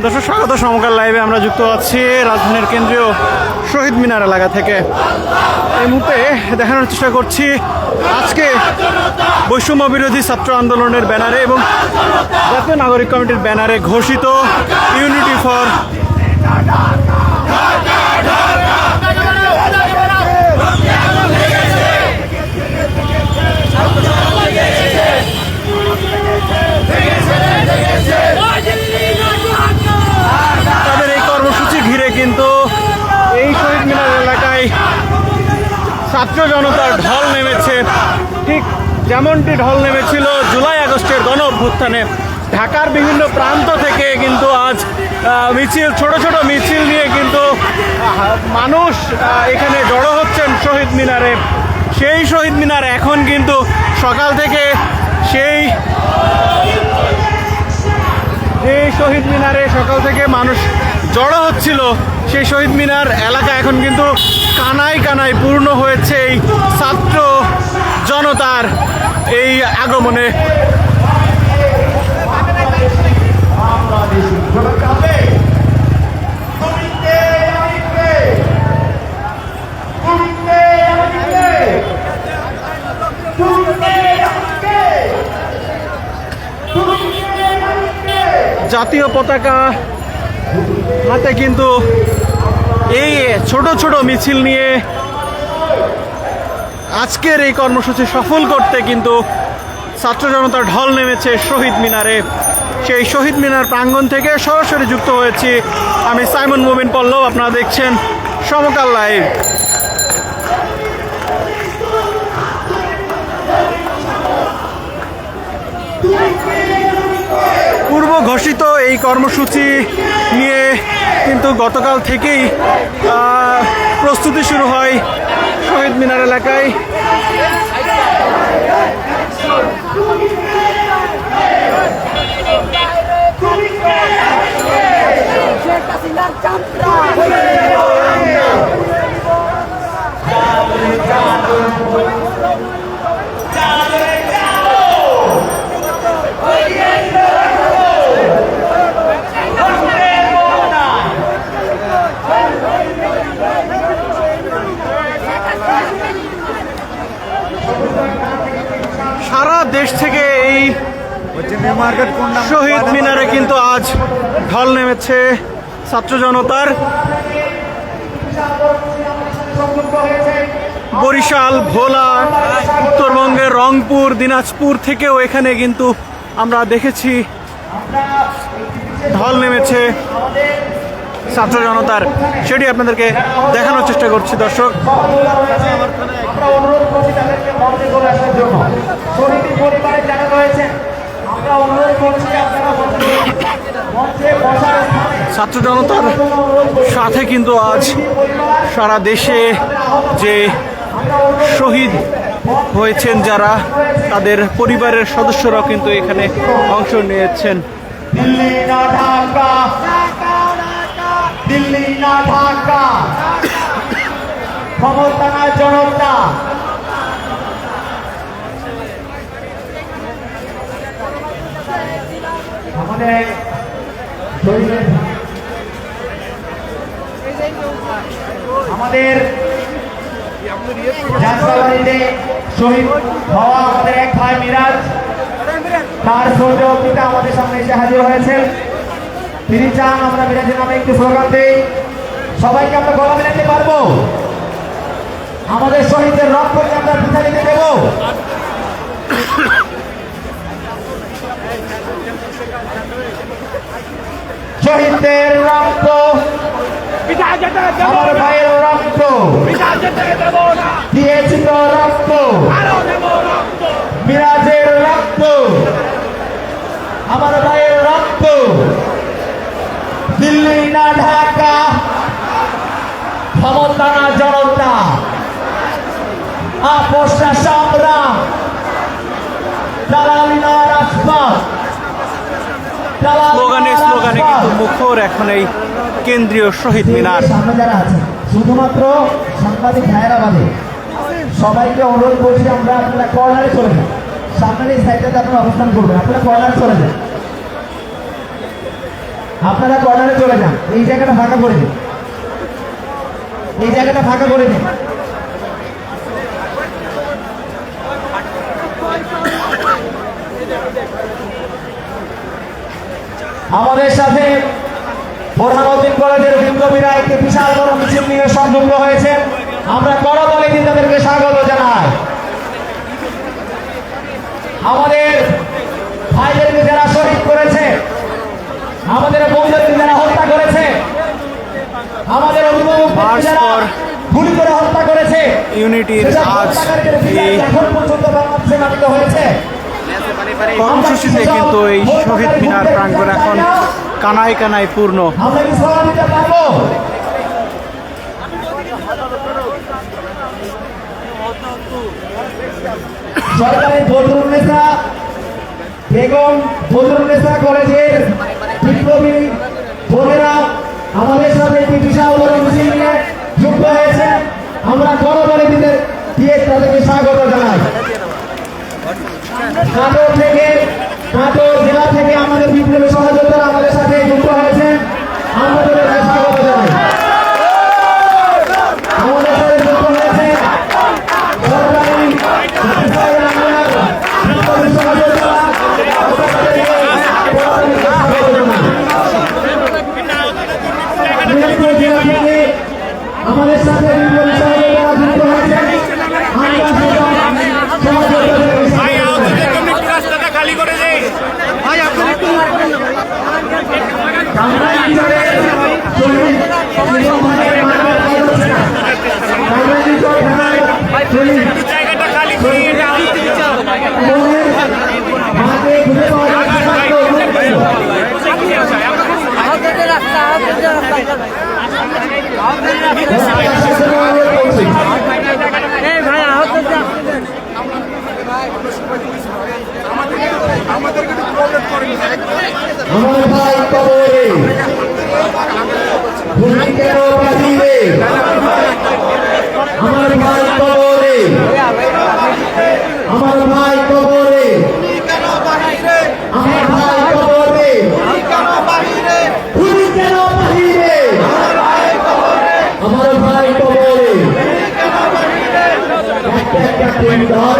দর্শক স্বাগত সমকাল লাইভে আমরা যুক্ত আছি রাজধানীর কেন্দ্রীয় শহীদ মিনার এলাকা থেকে। এই মুহূর্তে দেখানোর চেষ্টা করছি আজকে বৈষম্য বিরোধী ছাত্র আন্দোলনের ব্যানারে এবং জাতীয় নাগরিক কমিটির ব্যানারে ঘোষিত ইউনিটি ফর তাদের এই কর্মসূচি ঘিরে কিন্তু এই শহীদ মিনার এলাকায় ছাত্র জনতার ঢল নেমেছে, ঠিক যেমনটি ঢল নেমেছিল জুলাই আগস্টের গণ অভ্যুত্থানে। ঢাকার বিভিন্ন প্রান্ত থেকে কিন্তু আজ মিছিল, ছোট ছোট মিছিল নিয়ে কিন্তু মানুষ এখানে জড়ো হচ্ছেন শহীদ মিনারে। সেই শহীদ মিনার এখন কিন্তু সকাল থেকে যে শহীদ মিনারে সকাল থেকে মানুষ জড়ো হচ্ছিল, সেই শহীদ মিনার এলাকা এখন কিন্তু কানায় কানায় পূর্ণ হয়েছে এই ছাত্র জনতার এই আগমনে। জাতীয় পতাকা হাতে কিন্তু এই ছোট ছোট মিছিল নিয়ে আজকের এই কর্মসূচি সফল করতে কিন্তু ছাত্র জনতার ঢল নেমেছে শহীদ মিনারে। সেই শহীদ মিনার প্রাঙ্গণ থেকে সরাসরি যুক্ত হয়েছি আমি সাইমন মুবিন পল্লব। আপনারা দেখছেন সমকাল লাইভ। পূর্ব ঘোষিত এই কর্মসূচি নিয়ে কিন্তু গতকাল থেকেই প্রস্তুতি শুরু হয় শহীদ মিনার এলাকায়। সারা দেশ থেকে এই শহীদ মিনারে কিন্তু আজ ঢল নেমেছে ছাত্র জনতার। বরিশাল, ভোলা, উত্তরবঙ্গের রংপুর, দিনাজপুর থেকেও এখানে কিন্তু আমরা দেখেছি ঢল নেমেছে ছাত্র জনতার। সেটি আপনাদেরকে দেখানোর চেষ্টা করছি দর্শক। ছাত্র জনতার সাথে কিন্তু আজ সারা দেশে যে শহীদ হয়েছেন যারা, তাদের পরিবারের সদস্যরাও কিন্তু এখানে অংশ নিয়েছেন। দিল্লি না ঢাকা, দিল্লি না ঢাকা, ক্ষমতা না জনতা। আমাদের যাত্রাবাড়িতে শহীদ হওয়া আমাদের এক ভাই মিরাজ, তার সৌর্য পিতা আমাদের সামনে এসে হাজির হয়েছেন। তিনি চান আমরা মিরাজের নামে একটু স্লোগান দেই। সবাইকে আমরা গলা মেলাতে পারবো? আমাদের শহীদের রক্তকে আমরা পিতা দিতে দেব? শহীদদের রক্ত, আমার ভাইয়ের রক্ত দিয়েছি তো রক্ত, মিরাজের রক্ত, আমার ভাইয়ের রক্ত। দিল্লি না ঢাকা, ক্ষমতা না জনতা, আপোষ না সংগ্রাম, দালালি না রাজপথ। স্লোগানে স্লোগানে কিন্তু মুখর এখন এই কেন্দ্রীয় শহীদ মিনার। সামনে যারা আছে শুধুমাত্র সাংবাদিক ভাইয়েরা বাদে সবাইকে অনুরোধ করছি আমরা আপনারা কর্নারে চলে যান। সামনের এই সাইডটাতে আপনারা অবস্থান করবেন, আপনারা কর্নারে চলে যান। আপনারা কর্নারে চলে যান, এই জায়গাটা ফাঁকা করে দিন, এই জায়গাটা ফাঁকা করে দিন। আমাদের সাথে বোরহানউদ্দিন কলেজের বিপ্লবীরা একটি বিশাল বড় মিছিল নিয়ে সংযুক্ত হয়েছে। আমরা করতালি দিয়ে তাদেরকে স্বাগত জানাই। আমাদের ভাইদেরকে যারা শহীদ করেছে, আমাদের বন্ধুদেরকে যারা হত্যা করেছে, আমাদের অভিভাবকদেরকে যারা গুলি করে হত্যা করেছে, ইউনিটির আজ এই এখন পর্যন্ত বাংলাদেশে মানিত হয়েছে। কর্মসূচিতে কিন্তু এই শহীদ মিনার প্রাঙ্গণ এখন কানায় কানায় পূর্ণ। আমরা কি সভা দিতে পারবো? সরকারি বদরুন্নেসা বেগম বদরুন্নেসা কলেজের বিপ্লবী বোনেরা আমাদের সাথে একটি বিশাল বড় মিছিল নিয়ে যুক্ত হয়েছে। আমরা করতালি দিয়ে তাদেরকে স্বাগত জানাই। নাটোর জেলা থেকে আমাদের বিপ্লবী সহযোদ্ধারা আমাদের সাথে যুক্ত হয়েছেন, আমরা তাদেরকে স্বাগত জানাই। আমাদের সাথে যুক্ত হয়েছে সরকারি বিপ্লবী সহযোদ্ধারা, দিনাজপুর জেলা থেকে আমাদের সাথে বিপ্লবী সহযোদ্ধারা যুক্ত হয়েছেন, জায়গাটা খালি করিয়ে এটা আমার ভাই কবরে ভূমি কেন বাঁধিবে, আমার ভাই কবরে, আমার ভাই কবরে, আমার ভাই কবরে, ভূমি কেন বাঁধিবে, আমার ভাই কবরে, একটা পরিবার